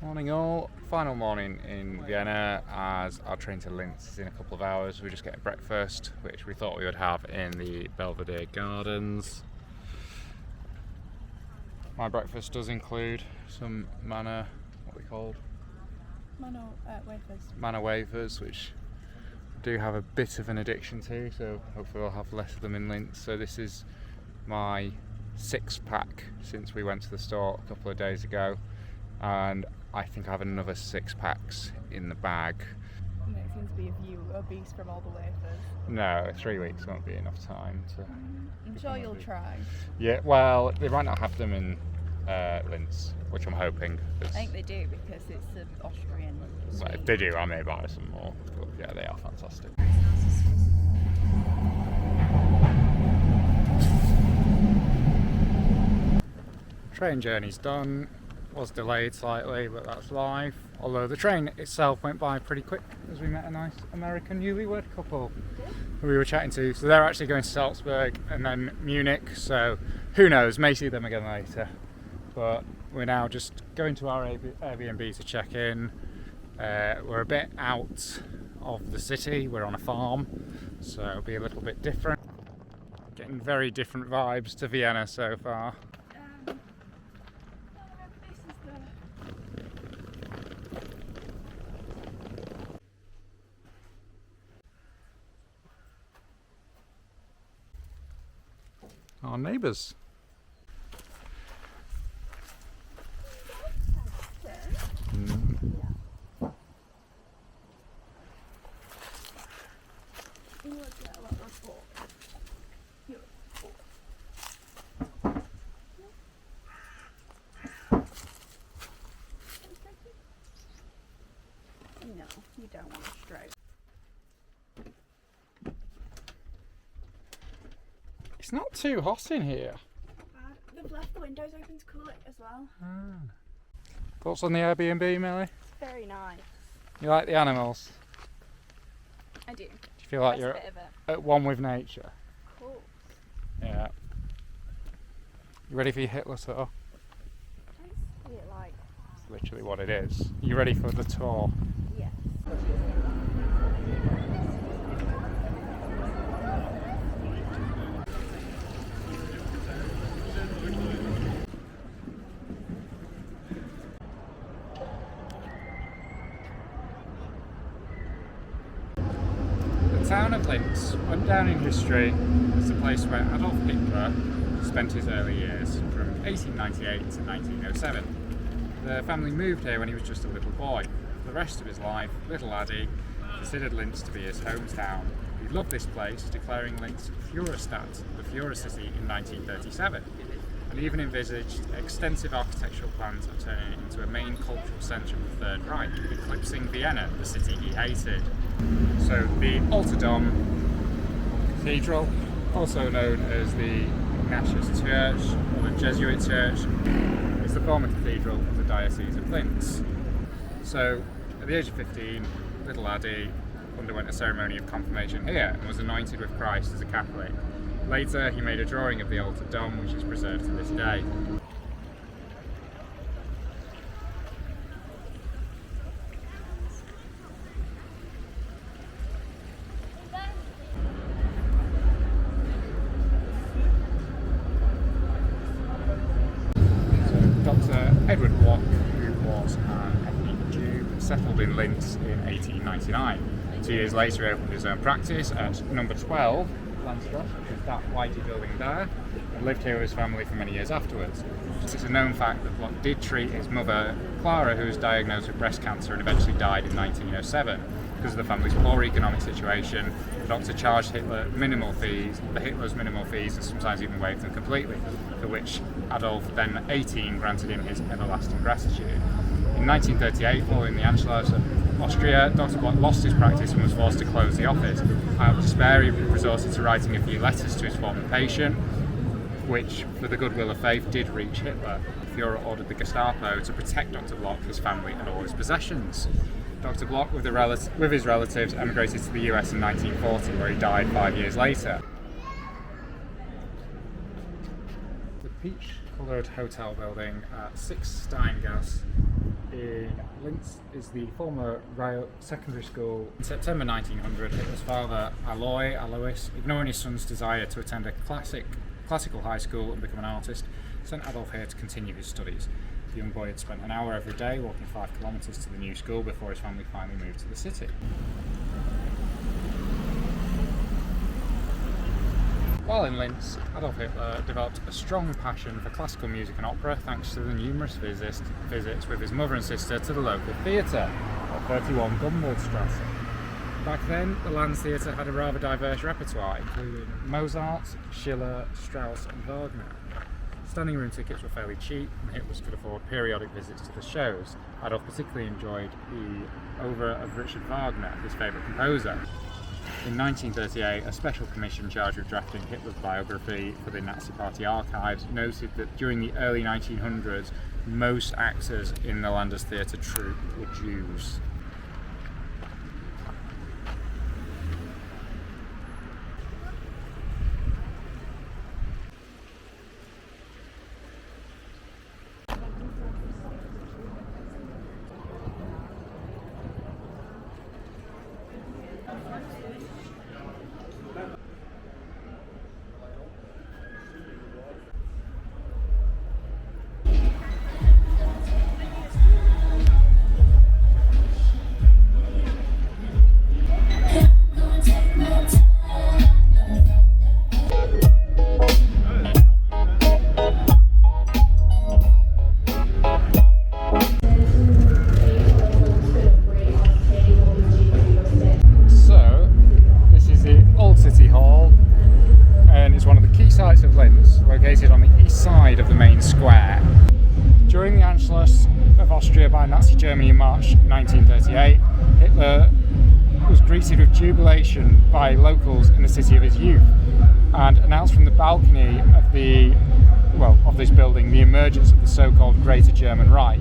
Morning all, final morning in Vienna as our train to Linz is in a couple of hours. We're just getting breakfast, which we thought we would have in the Belvedere Gardens. My breakfast does include some manna, what are they called? Wafers. Manna wafers, which I do have a bit of an addiction to, so hopefully I'll have less of them in Linz. So this is my 6-pack since we went to the store a couple of days ago, and I think I have another 6 packs in the bag. And it seems to be a few obese from all the wafers. No, 3 weeks won't be enough time to. I'm sure you'll try. Yeah, well, they might not have them in Linz, which I'm hoping. I think they do because it's an Austrian. Well, if they do, I may buy some more. But yeah, they are fantastic. Train journey's done. Was delayed slightly, but that's life. Although the train itself went by pretty quick as we met a nice American newlywed couple who we were chatting to. So they're actually going to Salzburg and then Munich, so who knows, may see them again later. But we're now just going to our Airbnb to check in. We're a bit out of the city, we're on a farm, so it'll be a little bit different. Getting very different vibes to Vienna so far. Our neighbours. No, you don't want to stroke. It's not too hot in here. They've left the windows open to cool it as well. Thoughts on the Airbnb, Millie? It's very nice. You like the animals? I do. Do you feel like That's you're a bit of it. at one with nature? Cool. Yeah. You ready for your Hitler tour? What's it like? It's literally what it is. You ready for the tour? Yes. The town of Linz went down in history as the place where Adolf Hitler spent his early years from 1898 to 1907. The family moved here when he was just a little boy. For the rest of his life, little Addy considered Linz to be his hometown. He loved this place, declaring Linz Führerstadt, the Führer city, in 1937, and even envisaged extensive architectural plans of turning it into a main cultural centre of the Third Reich, eclipsing Vienna, the city he hated. So the Alter Dom Cathedral, also known as the Ignatius Church or the Jesuit Church, is the former cathedral of the Diocese of Linz. So at the age of 15, little Addy underwent a ceremony of confirmation here and was anointed with Christ as a Catholic. Later he made a drawing of the Alter Dom, which is preserved to this day. Dr. Edward Block, who was an ethnic Jew, settled in Linz in 1899. 2 years later he opened his own practice at number 12 Landstrasse, which is that whitey building there, and lived here with his family for many years afterwards. It's a known fact that Block did treat his mother, Clara, who was diagnosed with breast cancer and eventually died in 1907. Because of the family's poor economic situation, the doctor charged Hitler's minimal fees, and sometimes even waived them completely, for which Adolf, then 18, granted him his everlasting gratitude. In 1938, following the Anschluss of Austria, Dr. Block lost his practice and was forced to close the office. Out of despair, he resorted to writing a few letters to his former patient, which, for the goodwill of faith, did reach Hitler. The Führer ordered the Gestapo to protect Dr. Block, his family, and all his possessions. Dr. Block, with his relatives, emigrated to the US in 1940, where he died 5 years later. The peach-coloured hotel building at 6 Steingasse in Linz is the former Rail Secondary School. In September 1900, Hitler's father, Alois, ignoring his son's desire to attend a classical high school and become an artist, sent Adolf here to continue his studies. The young boy had spent an hour every day walking 5 kilometres to the new school before his family finally moved to the city. While in Linz, Adolf Hitler developed a strong passion for classical music and opera thanks to the numerous visits with his mother and sister to the local theatre at 31 Gumbelstrasse. Back then, the Linz Theatre had a rather diverse repertoire, including Mozart, Schiller, Strauss and Wagner. Standing room tickets were fairly cheap, and Hitlers could afford periodic visits to the shows. Adolf particularly enjoyed the oeuvre of Richard Wagner, his favourite composer. In 1938, a special commission charged with drafting Hitler's biography for the Nazi Party archives noted that during the early 1900s, most actors in the Landestheater troupe were Jews. Sites of Linz, located on the east side of the main square. During the Anschluss of Austria by Nazi Germany in March 1938, Hitler was greeted with jubilation by locals in the city of his youth and announced from the balcony of this building the emergence of the so-called Greater German Reich.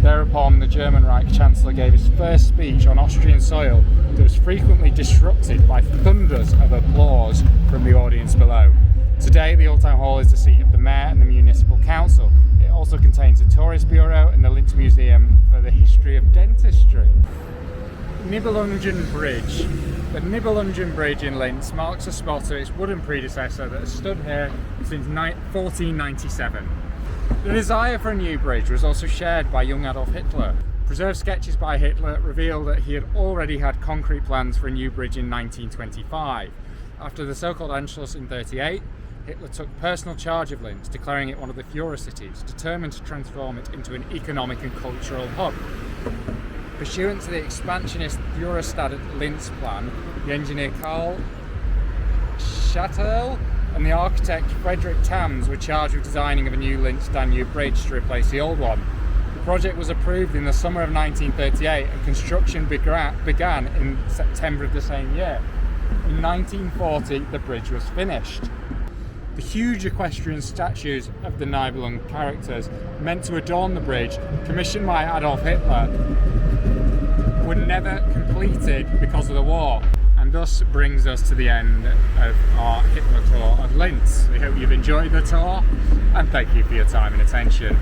Thereupon, the German Reich Chancellor gave his first speech on Austrian soil that was frequently disrupted by thunders of applause from the audience below. Today, the Old Town Hall is the seat of the Mayor and the Municipal Council. It also contains a tourist bureau and the Linz Museum for the history of dentistry. Nibelungen Bridge. The Nibelungen Bridge in Linz marks a spot to its wooden predecessor that has stood here since 1497. The desire for a new bridge was also shared by young Adolf Hitler. Preserved sketches by Hitler reveal that he had already had concrete plans for a new bridge in 1925. After the so-called Anschluss in 1938, Hitler took personal charge of Linz, declaring it one of the Führer cities, determined to transform it into an economic and cultural hub. Pursuant to the expansionist Führerstadt Linz plan, the engineer Karl Schatel and the architect Frederick Tams were charged with designing of a new Linz-Danube bridge to replace the old one. The project was approved in the summer of 1938 and construction began in September of the same year. In 1940, the bridge was finished. The huge equestrian statues of the Nibelung characters meant to adorn the bridge, commissioned by Adolf Hitler, were never completed because of the war, and thus brings us to the end of our Hitler tour of Linz. We hope you've enjoyed the tour, and thank you for your time and attention.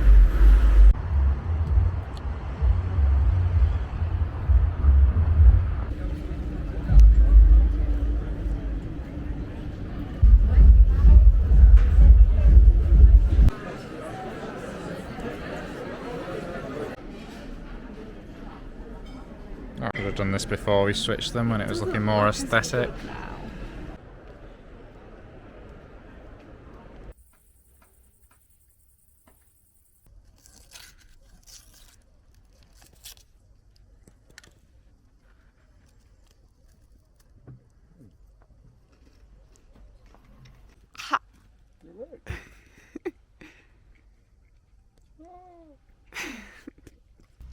I could have done this before we switched them when it was looking more aesthetic.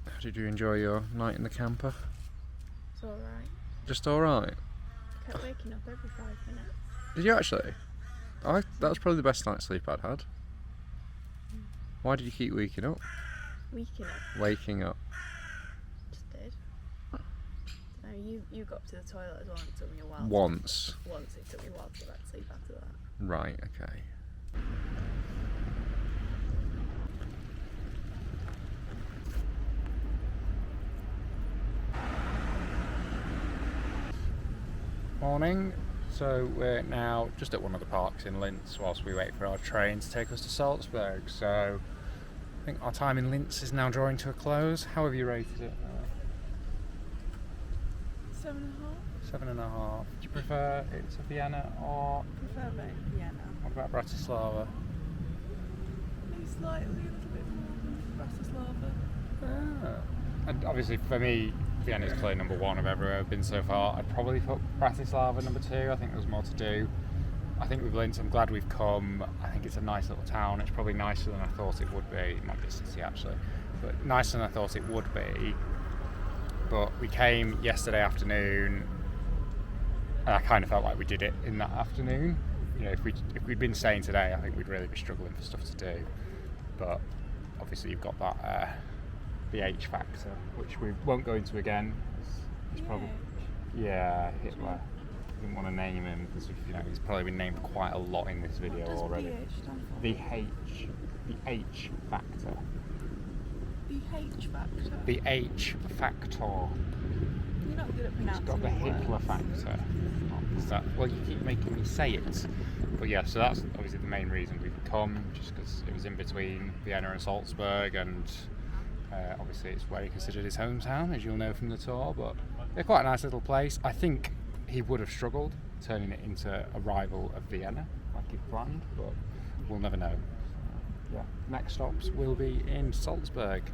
How did you enjoy your night in the camper? It's alright. Just alright? I kept waking up every 5 minutes. Did you actually? That was probably the best night's sleep I'd had. Why did you keep waking up? Waking up. Just did. No, you got up to the toilet as well and it took me a while. Once it took me a while to go back to sleep after that. Right, okay. Morning. So we're now just at one of the parks in Linz whilst we wait for our train to take us to Salzburg. So I think our time in Linz is now drawing to a close. How have you rated it? 7.5. 7.5. Do you prefer it to Vienna or Prefer Vienna. what about Bratislava? Maybe slightly a little bit more than Bratislava. And obviously for me, Vienna is clearly number one of everywhere I've been so far. I'd probably put Bratislava number 2. I think there's more to do. I think with Linz, I'm glad we've come. I think it's a nice little town. It's probably nicer than I thought it would be. It might be a city actually, but nicer than I thought it would be. But we came yesterday afternoon, and I kind of felt like we did it in that afternoon. You know, if we'd been staying today, I think we'd really be struggling for stuff to do. But obviously, you've got that the H factor, which we won't go into again. It's probably Hitler. I didn't want to name him because he's probably been named quite a lot in this video already. The H factor. The H factor. The H factor. You're not good at pronouncing. It's got the Hitler words. factor. Well, you keep making me say it. But yeah, so that's obviously the main reason we've come, just because it was in between Vienna and Salzburg, and obviously it's where he considered his hometown, as you'll know from the tour. But they're quite a nice little place. I think he would have struggled turning it into a rival of Vienna, like he planned, but we'll never know. Yeah, next stops will be in Salzburg.